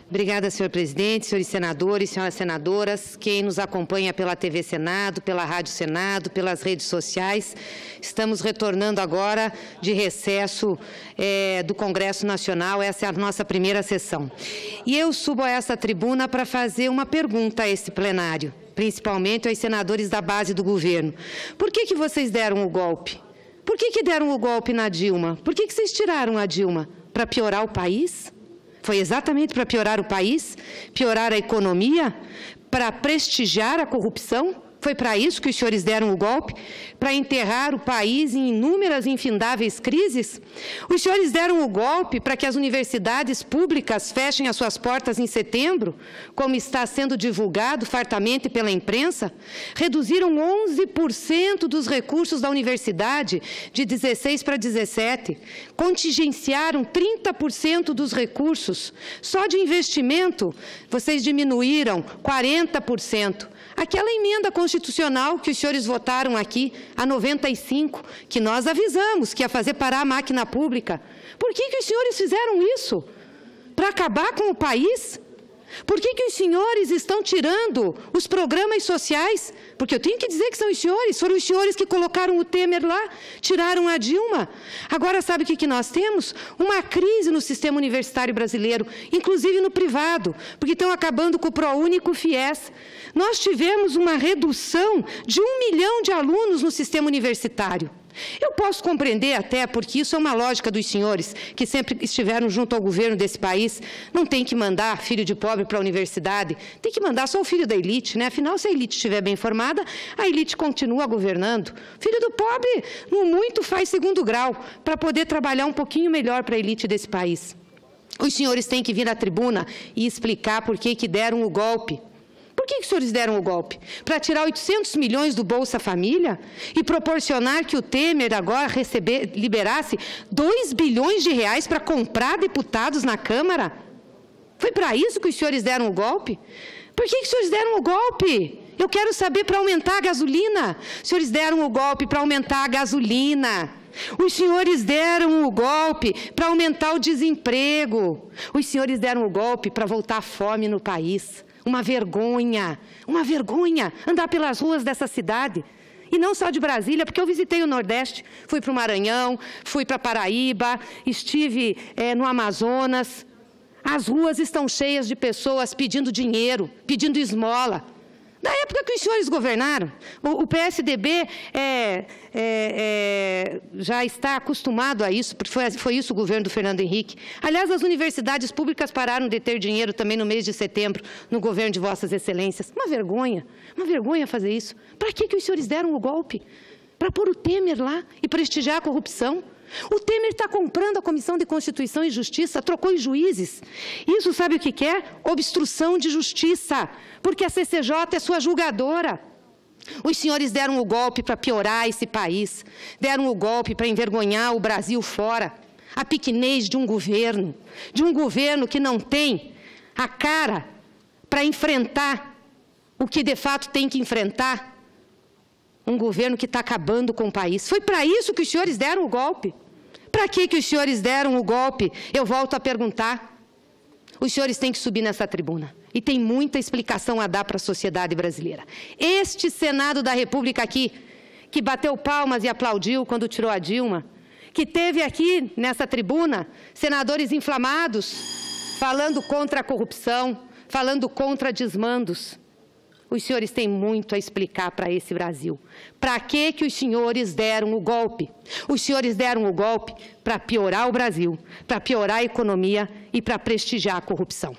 Obrigada, senhor presidente, senhores senadores, senhoras senadoras, quem nos acompanha pela TV Senado, pela Rádio Senado, pelas redes sociais. Estamos retornando agora de recesso do Congresso Nacional, essa é a nossa primeira sessão. E eu subo a essa tribuna para fazer uma pergunta a esse plenário, principalmente aos senadores da base do governo. Por que vocês deram o golpe? Por que deram o golpe na Dilma? Por que vocês tiraram a Dilma? Para piorar o país? Foi exatamente para piorar o país, piorar a economia, para prestigiar a corrupção? Foi para isso que os senhores deram o golpe? Para enterrar o país em inúmeras e infindáveis crises? Os senhores deram o golpe para que as universidades públicas fechem as suas portas em setembro, como está sendo divulgado fartamente pela imprensa? Reduziram 11% dos recursos da universidade, de 16 para 17. Contingenciaram 30% dos recursos. Só de investimento, vocês diminuíram 40%. Aquela emenda constitucional que os senhores votaram aqui, a 95, que nós avisamos que ia fazer parar a máquina pública. Por que os senhores fizeram isso? Para acabar com o país? Por que os senhores estão tirando os programas sociais? Porque eu tenho que dizer que são os senhores, foram os senhores que colocaram o Temer lá, tiraram a Dilma. Agora, sabe o que nós temos? Uma crise no sistema universitário brasileiro, inclusive no privado, porque estão acabando com o ProUni e com o FIES. Nós tivemos uma redução de 1 milhão de alunos no sistema universitário. Eu posso compreender até, porque isso é uma lógica dos senhores, que sempre estiveram junto ao governo desse país, não tem que mandar filho de pobre para a universidade, tem que mandar só o filho da elite, né? Afinal, se a elite estiver bem formada, a elite continua governando. Filho do pobre, no muito, faz segundo grau, para poder trabalhar um pouquinho melhor para a elite desse país. Os senhores têm que vir à tribuna e explicar por que deram o golpe. Por que os senhores deram o golpe? Para tirar 800 milhões do Bolsa Família e proporcionar que o Temer agora liberasse 2 bilhões de reais para comprar deputados na Câmara? Foi para isso que os senhores deram o golpe? Por que os senhores deram o golpe? Eu quero saber, para aumentar a gasolina. Os senhores deram o golpe para aumentar a gasolina. Os senhores deram o golpe para aumentar o desemprego. Os senhores deram o golpe para voltar a fome no país. Uma vergonha andar pelas ruas dessa cidade. E não só de Brasília, porque eu visitei o Nordeste, fui para o Maranhão, fui para Paraíba, estive no Amazonas. As ruas estão cheias de pessoas pedindo dinheiro, pedindo esmola. Da época que os senhores governaram, o PSDB já está acostumado a isso, porque foi isso o governo do Fernando Henrique. Aliás, as universidades públicas pararam de ter dinheiro também no mês de setembro, no governo de Vossas Excelências. Uma vergonha fazer isso. Para que os senhores deram o golpe? Para pôr o Temer lá e prestigiar a corrupção? O Temer está comprando a Comissão de Constituição e Justiça, trocou os juízes. Isso sabe o que é? Obstrução de justiça, porque a CCJ é sua julgadora. Os senhores deram o golpe para piorar esse país, deram o golpe para envergonhar o Brasil fora. A pequenez de um governo que não tem a cara para enfrentar o que de fato tem que enfrentar. Um governo que está acabando com o país. Foi para isso que os senhores deram o golpe? Para que os senhores deram o golpe? Eu volto a perguntar. Os senhores têm que subir nessa tribuna. E tem muita explicação a dar para a sociedade brasileira. Este Senado da República aqui, que bateu palmas e aplaudiu quando tirou a Dilma, que teve aqui nessa tribuna senadores inflamados, falando contra a corrupção, falando contra desmandos. Os senhores têm muito a explicar para esse Brasil. Para que os senhores deram o golpe? Os senhores deram o golpe para piorar o Brasil, para piorar a economia e para prestigiar a corrupção.